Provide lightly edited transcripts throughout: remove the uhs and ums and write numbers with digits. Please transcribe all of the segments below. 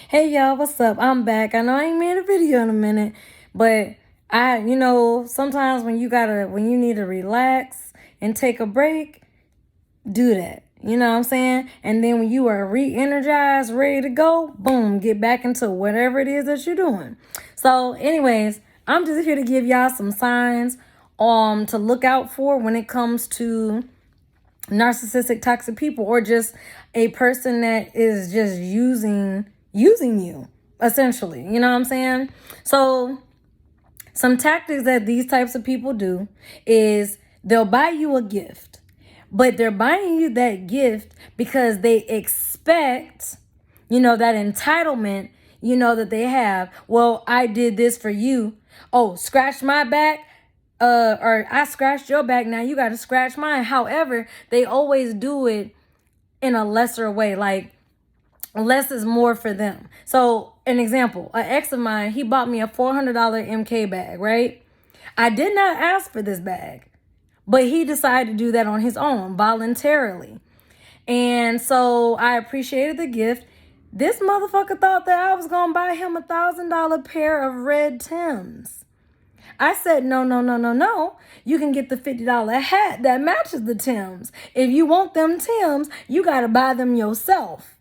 Hey y'all, what's up? I'm back. I know I ain't made a video in a minute, but sometimes when you need to relax and take a break, do that. You know what I'm saying? And then when you are re-energized, ready to go, boom, get back into whatever it is that you're doing. So, anyways, I'm just here to give y'all some signs to look out for when it comes to narcissistic toxic people, or just a person that is just using you, essentially. You know what I'm saying? So some tactics that these types of people do is they'll buy you a gift, but they're buying you that gift because they expect, that entitlement, that they have. Well, I did this for you. Oh, scratch my back. Or I scratched your back, now you got to scratch mine. However, they always do it in a lesser way. Like, less is more for them. So, an example, an ex of mine, he bought me a $400 MK bag, right? I did not ask for this bag, but he decided to do that on his own, voluntarily. And so I appreciated the gift. This motherfucker thought that I was going to buy him a $1,000 pair of red Timbs. I said, no, no, no, no, no. You can get the $50 hat that matches the Timbs. If you want them Timbs, you got to buy them yourself.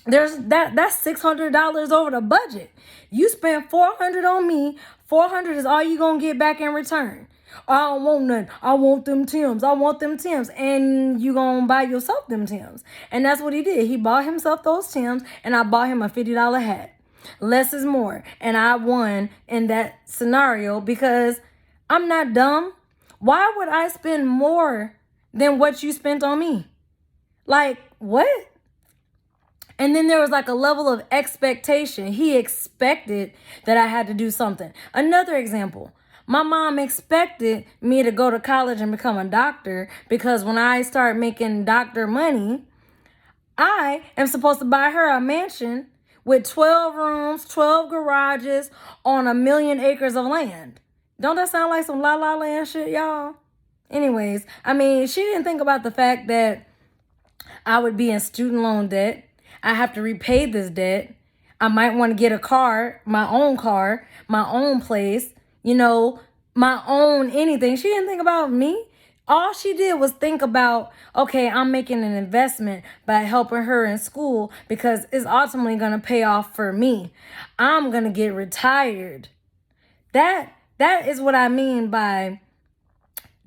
That's $600 over the budget. You spent $400 on me. $400 is all you gonna get back in return. I don't want nothing. I want them Timbs. I want them Timbs. And you gonna buy yourself them Timbs. And that's what he did. He bought himself those Timbs, and I bought him a $50 hat. Less is more. And I won in that scenario because I'm not dumb. Why would I spend more than what you spent on me? Like, what? And then there was like a level of expectation. He expected that I had to do something. Another example, my mom expected me to go to college and become a doctor because when I start making doctor money, I am supposed to buy her a mansion with 12 rooms, 12 garages on 1,000,000 acres of land. Don't that sound like some La La Land shit, y'all? Anyways, she didn't think about the fact that I would be in student loan debt. I have to repay this debt. I might want to get a car, my own place, my own anything. She didn't think about me. All she did was think about, okay, I'm making an investment by helping her in school because it's ultimately going to pay off for me. I'm going to get retired. That is what I mean by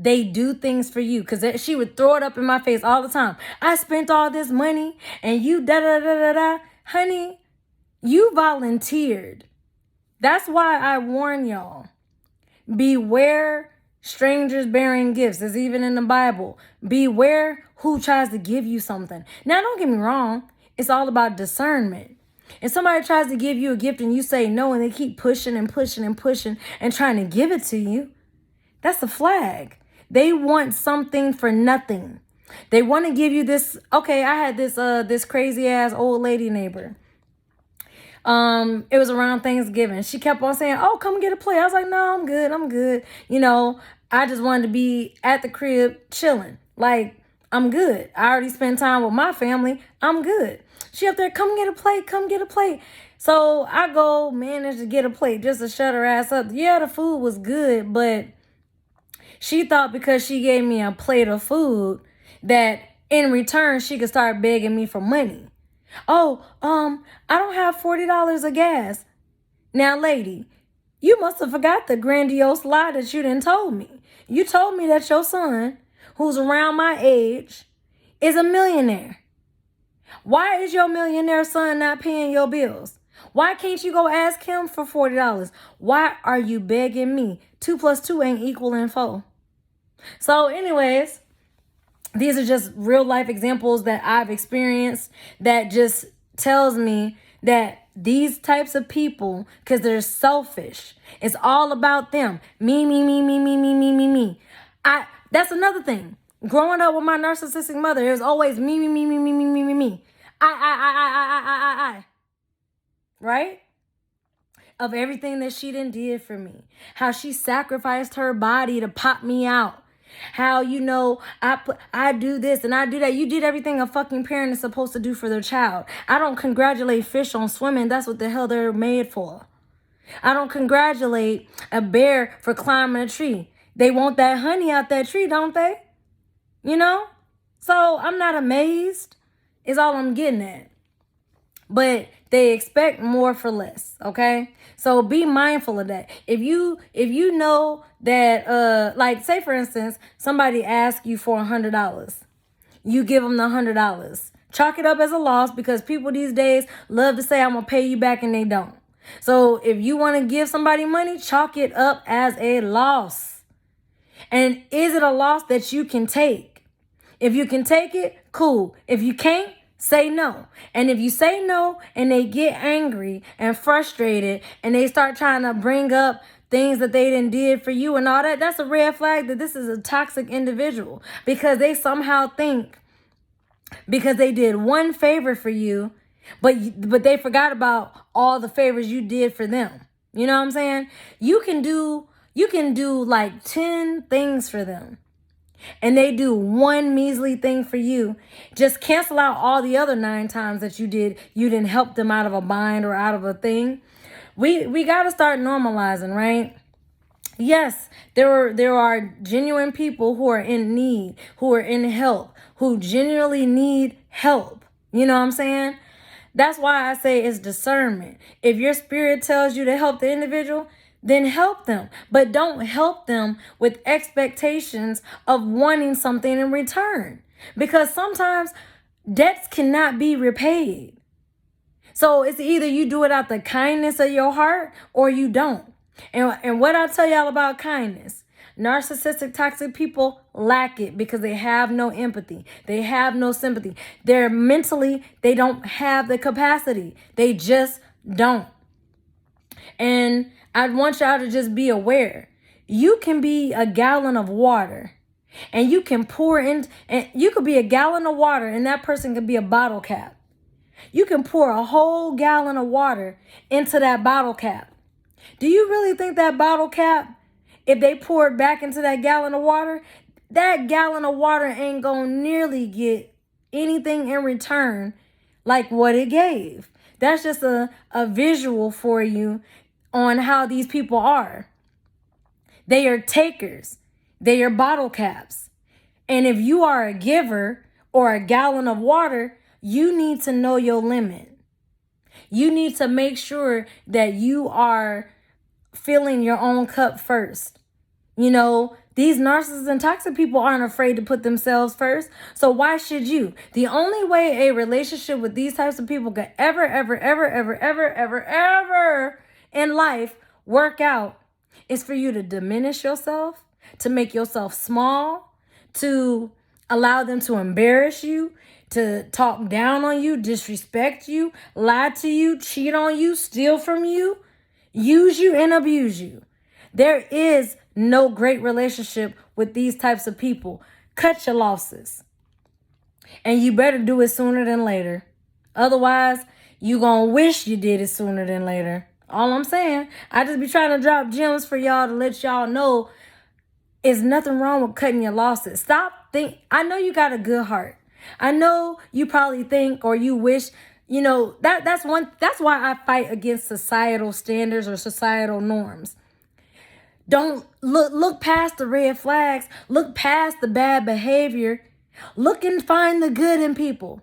they do things for you, because she would throw it up in my face all the time. I spent all this money and you da-da-da-da-da. Honey, you volunteered. That's why I warn y'all. Beware strangers bearing gifts. It's even in the Bible. Beware who tries to give you something. Now, don't get me wrong. It's all about discernment. If somebody tries to give you a gift and you say no and they keep pushing and pushing and pushing and trying to give it to you, that's a flag. They want something for nothing. They want to give you this. Okay, I had this crazy ass old lady neighbor. It was around Thanksgiving. She kept on saying, "Oh, come get a plate." I was like, "No, I'm good. I'm good." I just wanted to be at the crib chilling. Like, I'm good. I already spent time with my family. I'm good. She up there, "Come get a plate. Come get a plate." So I go manage to get a plate just to shut her ass up. Yeah, the food was good, but she thought because she gave me a plate of food that in return she could start begging me for money. Oh, I don't have $40 of gas. Now, lady, you must have forgot the grandiose lie that you didn't told me. You told me that your son, who's around my age, is a millionaire. Why is your millionaire son not paying your bills? Why can't you go ask him for $40? Why are you begging me? 2 plus 2 ain't equaling 4. So anyways, these are just real life examples that I've experienced that just tells me that these types of people, because they're selfish, it's all about them. Me, me, me, me, me, me, me, me, me. That's another thing. Growing up with my narcissistic mother, it was always me, me, me, me, me, me, me, me, me. I. Right? Of everything that she done did for me. How she sacrificed her body to pop me out. How, I do this and I do that. You did everything a fucking parent is supposed to do for their child. I don't congratulate fish on swimming. That's what the hell they're made for. I don't congratulate a bear for climbing a tree. They want that honey out that tree, don't they? So I'm not amazed, is all I'm getting at. But they expect more for less, okay? So be mindful of that. If you know that, like, say for instance, somebody asks you for $100, you give them the $100. Chalk it up as a loss, because people these days love to say, I'm gonna pay you back, and they don't. So if you want to give somebody money, chalk it up as a loss. And is it a loss that you can take? If you can take it, cool. If you can't, say no. And if you say no and they get angry and frustrated and they start trying to bring up things that they didn't did for you and all that, that's a red flag that this is a toxic individual, because they somehow think because they did one favor for you, but they forgot about all the favors you did for them. You know what I'm saying? You can do like 10 things for them, and they do one measly thing for you. Just cancel out all the other 9 times that you didn't help them out of a bind or out of a thing. We got to start normalizing, right? Yes, there are genuine people who are in need, who are in help, who genuinely need help. You know what I'm saying? That's why I say it's discernment. If your spirit tells you to help the individual, then help them. But don't help them with expectations of wanting something in return, because sometimes debts cannot be repaid. So it's either you do it out the kindness of your heart or you don't. And what I tell y'all about kindness, narcissistic, toxic people lack it because they have no empathy. They have no sympathy. They don't have the capacity. They just don't. And I want y'all to just be aware. You can be a gallon of water, and you can pour in, and you could be a gallon of water, and that person could be a bottle cap. You can pour a whole gallon of water into that bottle cap. Do you really think that bottle cap, if they pour it back into that gallon of water, that gallon of water ain't gonna nearly get anything in return like what it gave? That's just a visual for you on how these people are. They are takers. They are bottle caps. And if you are a giver or a gallon of water, you need to know your limit. You need to make sure that you are filling your own cup first. These narcissists and toxic people aren't afraid to put themselves first. So why should you? The only way a relationship with these types of people could ever in life work out is for you to diminish yourself, to make yourself small, to allow them to embarrass you, to talk down on you, disrespect you, lie to you, cheat on you, steal from you, use you, and abuse you. There is no great relationship with these types of people. Cut your losses. And you better do it sooner than later. Otherwise, you gonna wish you did it sooner than later. All I'm saying, I just be trying to drop gems for y'all to let y'all know there's nothing wrong with cutting your losses. I know you got a good heart. I know you probably think or you wish, that's why I fight against societal standards or societal norms. Don't look past the red flags. Look past the bad behavior. Look and find the good in people.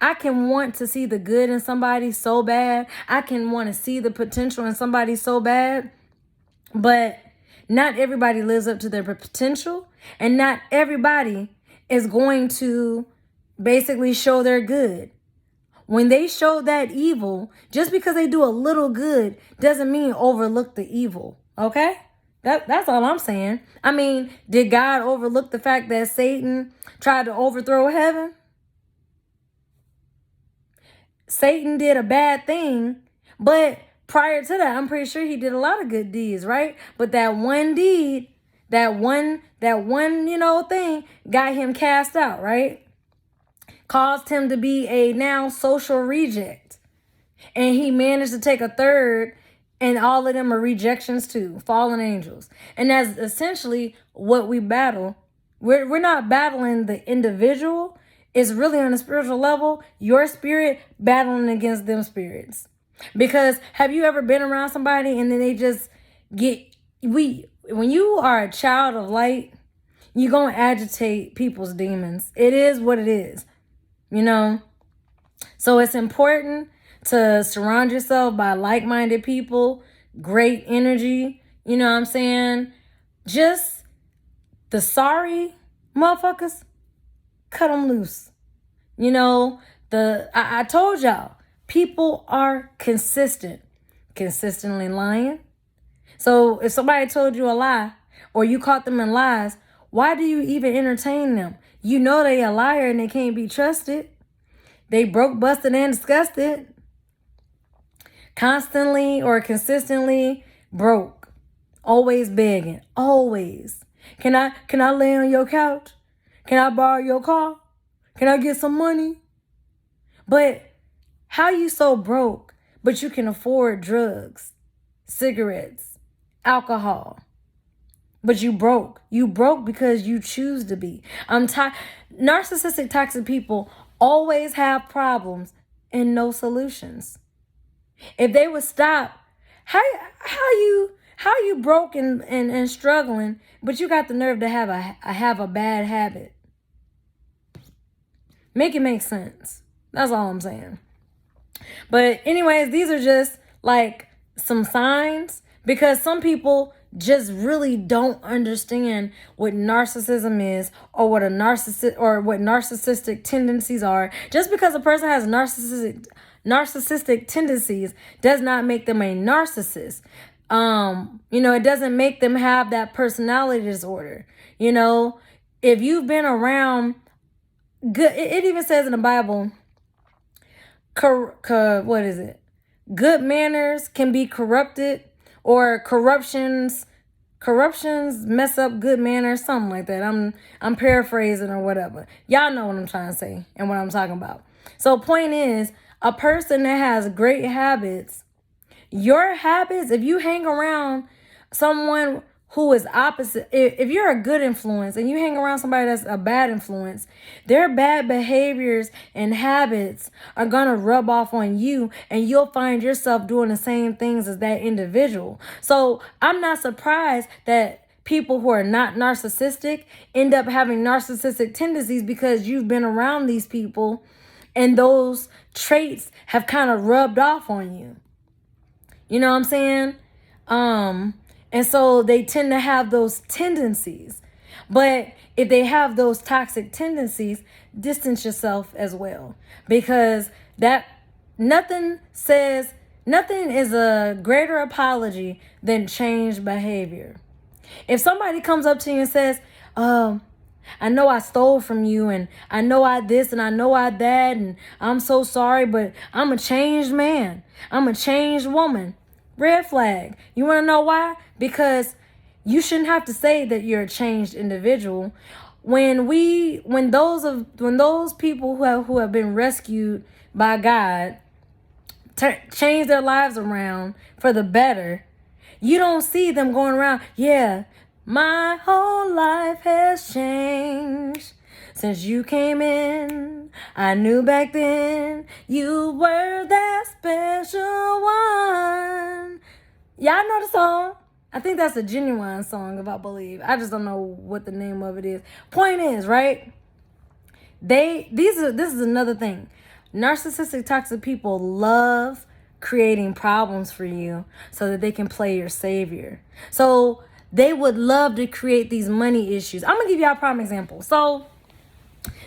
I can want to see the good in somebody so bad. I can want to see the potential in somebody so bad. But not everybody lives up to their potential. And not everybody is going to basically show their good. When they show that evil, just because they do a little good doesn't mean overlook the evil. Okay? That's all I'm saying. I mean, did God overlook the fact that Satan tried to overthrow heaven? Satan did a bad thing, but prior to that, I'm pretty sure he did a lot of good deeds, right? But that one deed, that one thing got him cast out, right? Caused him to be a now social reject. And he managed to take a third And all of them are rejections too, fallen angels. And that's essentially what we battle. We're not battling the individual. It's really on a spiritual level, your spirit battling against them spirits. Because have you ever been around somebody and then they just when you are a child of light, you're going to agitate people's demons. It is what it is, you know? So it's important to surround yourself by like-minded people, great energy, you know what I'm saying? Just the sorry motherfuckers, cut them loose. You know, I told y'all, people are consistently lying. So if somebody told you a lie or you caught them in lies, why do you even entertain them? You know they a liar and they can't be trusted. They broke, busted, and disgusted. Constantly or consistently broke. Always begging. Always. Can I lay on your couch? Can I borrow your car? Can I get some money? But how you so broke, but you can afford drugs, cigarettes, alcohol? But you broke. You broke because you choose to be. Narcissistic, toxic people always have problems and no solutions. If they would stop, how you broke and struggling, but you got the nerve to have a bad habit? Make it make sense. That's all I'm saying. But anyways, these are just like some signs, because some people just really don't understand what narcissism is, or what narcissistic tendencies are. Just because a person has narcissistic tendencies does not make them a narcissist. It doesn't make them have that personality disorder. If you've been around good, it even says in the Bible, what is it? Good manners can be corrupted, or corruptions mess up good manners, something like that. I'm paraphrasing or whatever. Y'all know what I'm trying to say and what I'm talking about. So point is, a person that has great habits, your habits, if you hang around someone who is opposite, if you're a good influence and you hang around somebody that's a bad influence, their bad behaviors and habits are going to rub off on you, and you'll find yourself doing the same things as that individual. So I'm not surprised that people who are not narcissistic end up having narcissistic tendencies, because you've been around these people and those traits have kind of rubbed off on you. You know what I'm saying? And so they tend to have those tendencies. But if they have those toxic tendencies, distance yourself as well. Because nothing is a greater apology than changed behavior. If somebody comes up to you and says, I know I stole from you, and I know I this, and I know I that, and I'm so sorry, but I'm a changed man. I'm a changed woman. Red flag. You want to know why? Because you shouldn't have to say that you're a changed individual. When those people who have been rescued by God change their lives around for the better, you don't see them going around, yeah, my whole life has changed since you came in. I knew back then you were that special one. Y'all know the song? I think that's a Genuine song, if I believe. I just don't know what the name of it is. Point is, right? This is another thing. Narcissistic, toxic people love creating problems for you so that they can play your savior. So they would love to create these money issues. I'm gonna give y'all a prime example. So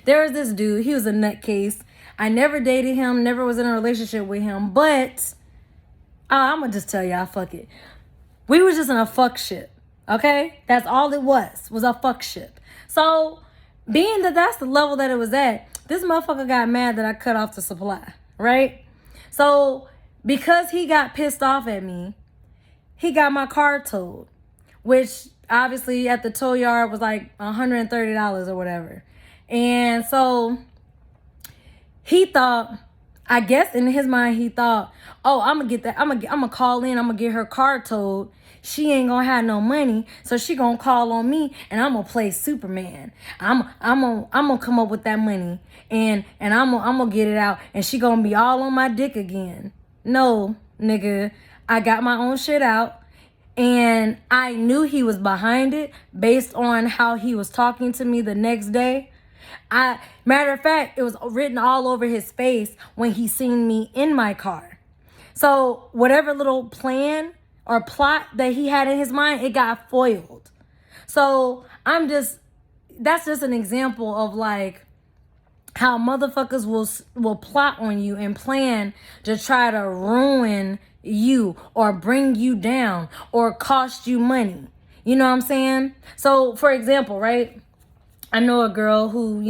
there was this dude. He was a nutcase. I never dated him, never was in a relationship with him, but I'm gonna just tell y'all, fuck it. We was just in a fuck ship, okay? That's all it was a fuck ship. So being that that's the level that it was at, this motherfucker got mad that I cut off the supply, right? So because he got pissed off at me, he got my car towed, which obviously at the tow yard was like $130 or whatever. And so he thought I guess in his mind he thought, oh, I'm gonna get that. I'm gonna call in. I'm gonna get her car towed. She ain't gonna have no money, so she gonna call on me, and I'm gonna play Superman. I'm gonna come up with that money, and I'm gonna get it out, and she gonna be all on my dick again. No, nigga, I got my own shit out. And I knew he was behind it based on how he was talking to me the next day. Matter of fact, it was written all over his face when he seen me in my car. So whatever little plan or plot that he had in his mind, it got foiled. So that's just an example of like how motherfuckers will plot on you and plan to try to ruin you or bring you down or cost you money. You know what I'm saying? So for example, right? I know a girl who,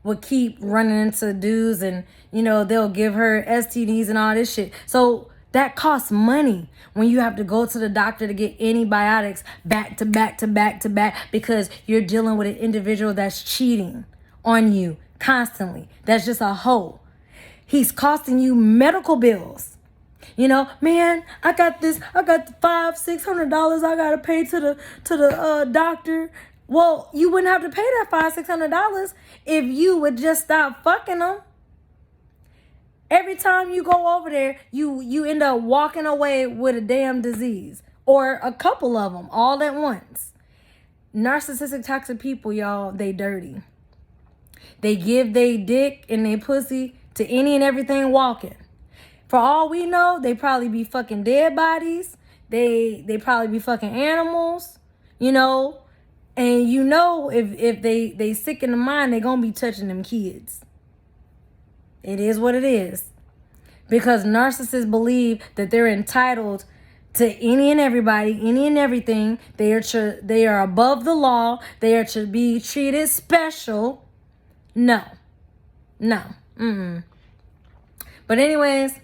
would keep running into dudes and, they'll give her STDs and all this shit. So that costs money when you have to go to the doctor to get antibiotics back to back to back to back because you're dealing with an individual that's cheating on you constantly. That's just a hoe. He's costing you medical bills. Man, I got the $500-$600 I gotta pay to the doctor. Well, you wouldn't have to pay that $500-$600 if you would just stop fucking them. Every time you go over there, you end up walking away with a damn disease or a couple of them all at once. Narcissistic toxic people, y'all, they dirty. They give they dick and they pussy to any and everything walking. For all we know, they probably be fucking dead bodies. They probably be fucking animals, And if they sick in the mind, they gonna be touching them kids. It is what it is. Because narcissists believe that they're entitled to any and everybody, any and everything. They are above the law. They are to be treated special. No. But anyways,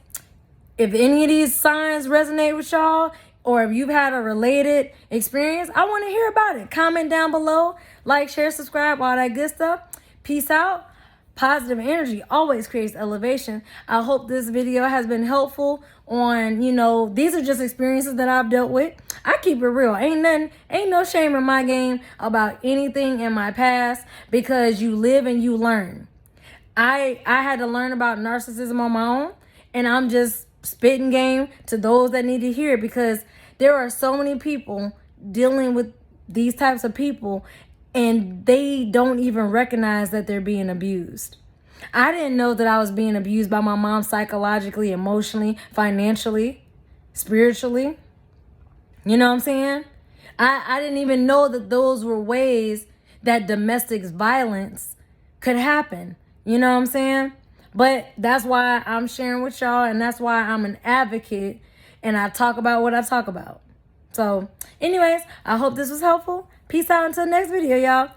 if any of these signs resonate with y'all, or if you've had a related experience, I want to hear about it. Comment down below. Like, share, subscribe, all that good stuff. Peace out. Positive energy always creates elevation. I hope this video has been helpful on, these are just experiences that I've dealt with. I keep it real. Ain't no shame in my game about anything in my past because you live and you learn. I had to learn about narcissism on my own, and I'm just spitting game to those that need to hear it because there are so many people dealing with these types of people and they don't even recognize that they're being abused. I didn't know that I was being abused by my mom psychologically, emotionally, financially, spiritually. You know what I'm saying? I didn't even know that those were ways that domestic violence could happen. You know what I'm saying? But that's why I'm sharing with y'all, and that's why I'm an advocate, and I talk about what I talk about. So, anyways, I hope this was helpful. Peace out until the next video, y'all.